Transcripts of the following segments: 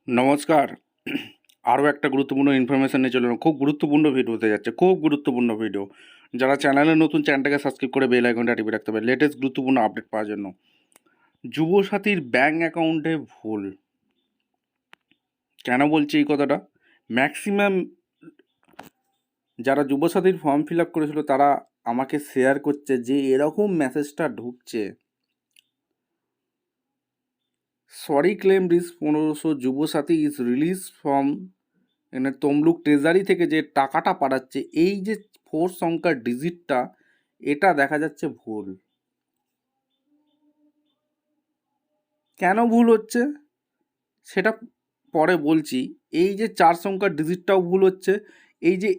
নমস্কার। আরও একটা গুরুত্বপূর্ণ ইনফরমেশন নিয়ে চলে এলাম। খুব গুরুত্বপূর্ণ ভিডিও হতে যাচ্ছে, খুব গুরুত্বপূর্ণ ভিডিও। যারা চ্যানেলে নতুন, চ্যানেলটাকে সাবস্ক্রাইব করে বেল আইকনটা টিপে রাখতে হবে লেটেস্ট গুরুত্বপূর্ণ আপডেট পাওয়ার জন্য। যুবসাথীর ব্যাঙ্ক অ্যাকাউন্টে ভুল। কেন বলছি এই কথাটা? ম্যাক্সিমাম যারা যুবসাথীর ফর্ম ফিল আপ করেছিল তারা আমাকে শেয়ার করছে যে এরকম মেসেজটা ঢুকছে, সরি ক্লেম রিস 1500 যুবসাথী ইজ রিলিজ ফ্রম এখানে তমলুক ট্রেজারি থেকে যে টাকাটা পাঠাচ্ছে, এই যে 4 সংখ্যার ডিজিটটা, এটা দেখা যাচ্ছে ভুল। কেন ভুল হচ্ছে সেটা পরে বলছি। এই যে 4 সংখ্যার ডিজিটটাও ভুল হচ্ছে, এই যে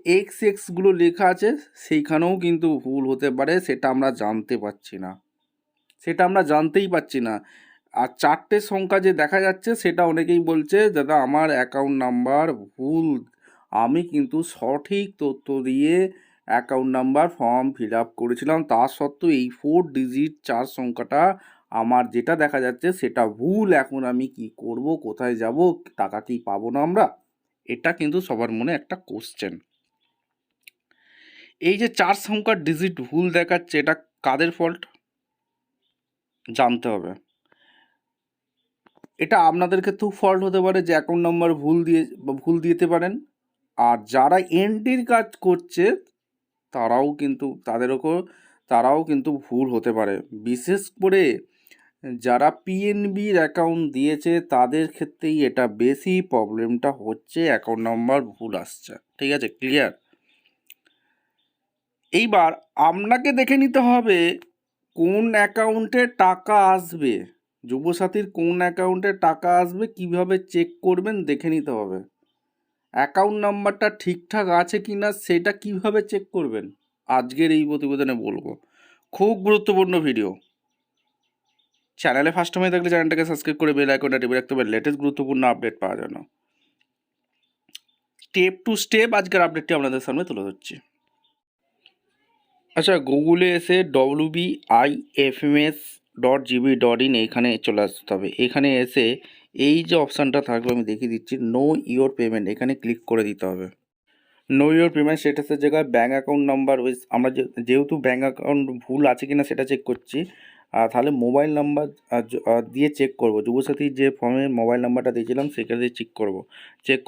এক্সগুলো লেখা আছে সেইখানেও কিন্তু ভুল হতে পারে, সেটা আমরা জানতে পারছি না, সেটা আমরা জানতেই পারছি না। আর 4টে সংখ্যা যে দেখা যাচ্ছে সেটা অনেকেই বলছে দাদা আমার অ্যাকাউন্ট নাম্বার ভুল, আমি কিন্তু সঠিক তথ্য দিয়ে account number form fill up করেছিলাম, তা সত্ত্বেও এই 4 ডিজিট 4 সংখ্যাটা আমার যেটা দেখা যাচ্ছে সেটা ভুল। এখন আমি কি করব, কোথায় যাব, টাকা কি পাবো না আমরা? এটা কিন্তু সবার মনে একটা কোশ্চেন। এই যে 4 সংখ্যার ডিজিট ভুল দেখাচ্ছে, এটা কাদের ফল্ট জানতে হবে। এটা আপনাদের ক্ষেত্রেও ফল্ট হতে পারে যে অ্যাকাউন্ট নাম্বার ভুল দিতে পারেন। আর যারা এন্ট্রির কাজ করছে তারাও কিন্তু ভুল হতে পারে। বিশেষ করে যারা পিএনবির অ্যাকাউন্ট দিয়েছে তাদের ক্ষেত্রেই এটা বেশি প্রবলেমটা হচ্ছে, অ্যাকাউন্ট নাম্বার ভুল আসছে। ঠিক আছে, ক্লিয়ার? এইবার আপনাকে দেখে নিতে হবে কোন অ্যাকাউন্টে টাকা আসবে, যুবসাথীর কোন অ্যাকাউন্টে টাকা আসবে কিভাবে চেক করবেন দেখে নিতে হবে। অ্যাকাউন্ট নাম্বারটা ঠিকঠাক আছে কি না সেটা কিভাবে চেক করবেন আজকের এই প্রতিবেদনে বলবো। খুব গুরুত্বপূর্ণ ভিডিও। চ্যানেলে ফার্স্ট টাইমে থাকলে চ্যানেলটাকে সাবস্ক্রাইব করে বেল আইকনটা টিপে রাখতে হবে লেটেস্ট গুরুত্বপূর্ণ আপডেট পাওয়ার জন্য। স্টেপ টু স্টেপ আজকের আপডেটটি আপনাদের সামনে তুলে ধরছি। আচ্ছা, গুগলে এসে wbifms.gb.in এইখানে চলে আসতে হবে। এখানে এসে এই যে অপশানটা থাকবে আমি দেখিয়ে দিচ্ছি, নো ইওর পেমেন্ট, এখানে ক্লিক করে দিতে হবে। নো ইওর পেমেন্ট স্ট্যাটাসের জায়গায় ব্যাঙ্ক অ্যাকাউন্ট নাম্বার আমরা যেহেতু ব্যাঙ্ক অ্যাকাউন্ট ভুল আছে কি না সেটা চেক করছি, তাহলে মোবাইল নাম্বার দিয়ে চেক করব। যুবসাথীর যে ফর্মে মোবাইল নাম্বারটা দিয়েছিলাম সেখানে দিয়ে চেক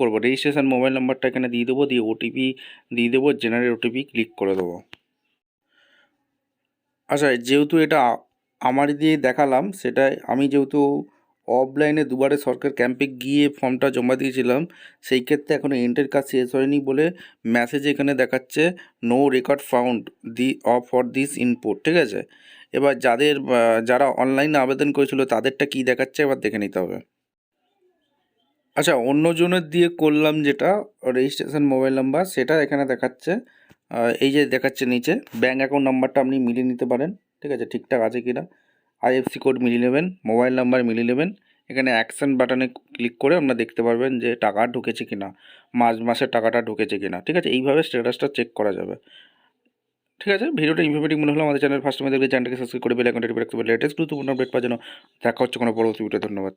করব রেজিস্ট্রেশন মোবাইল নাম্বারটা এখানে দিয়ে দেবো, দিয়ে ওটিপি দিয়ে দেবো, জেনারেট ওটিপি ক্লিক করে দেবো। আচ্ছা, যেহেতু এটা আমার দিয়ে দেখালাম, সেটা আমি যেহেতু অফলাইনে দুবারে সরকার ক্যাম্পে গিয়ে ফর্মটা জমা দিয়েছিলাম, সেই ক্ষেত্রে এখনও এন্ট্রির কাজ শেষ হয়নি বলে মেসেজ এখানে দেখাচ্ছে no record found for this input. ঠিক আছে, এবার যারা অনলাইনে আবেদন করেছিল তাদেরটা কি দেখাচ্ছে এবার দেখে নিতে হবে। আচ্ছা, অন্যজনের দিয়ে করলাম যেটা রেজিস্ট্রেশন মোবাইল নাম্বার, সেটা এখানে দেখাচ্ছে, এই যে দেখাচ্ছে নিচে ব্যাঙ্ক অ্যাকাউন্ট নাম্বারটা আপনি মিলিয়ে নিতে পারেন। ঠিক আছে, ঠিকঠাক আছে কি না, আইএফসি কোড মিলিয়ে নেবেন, মোবাইল নাম্বার মিলিয়ে নেবেন। এখানে অ্যাকশন বাটনে ক্লিক করে আপনারা দেখতে পারবেন যে টাকা ঢুকেছে কি না, মাসের টাকাটা ঢুকেছে কি না। ঠিক আছে, এইভাবে স্ট্যাটাসটা চেক করা যাবে। ঠিক আছে, ভিডিওটা ইনফরমেটিভ মনে হলো আমাদের চ্যানেল ফার্স্ট টাইম দেখলে চ্যানেলটাকে সাবস্ক্রাইব করে বেল আইকনটা টিপে রাখতে হবে লেটেস্ট গুরুত্বপূর্ণ আপডেট পাওয়ার জন্য। দেখা হচ্ছে কোনো পরবর্তী ভিডিও। ধন্যবাদ।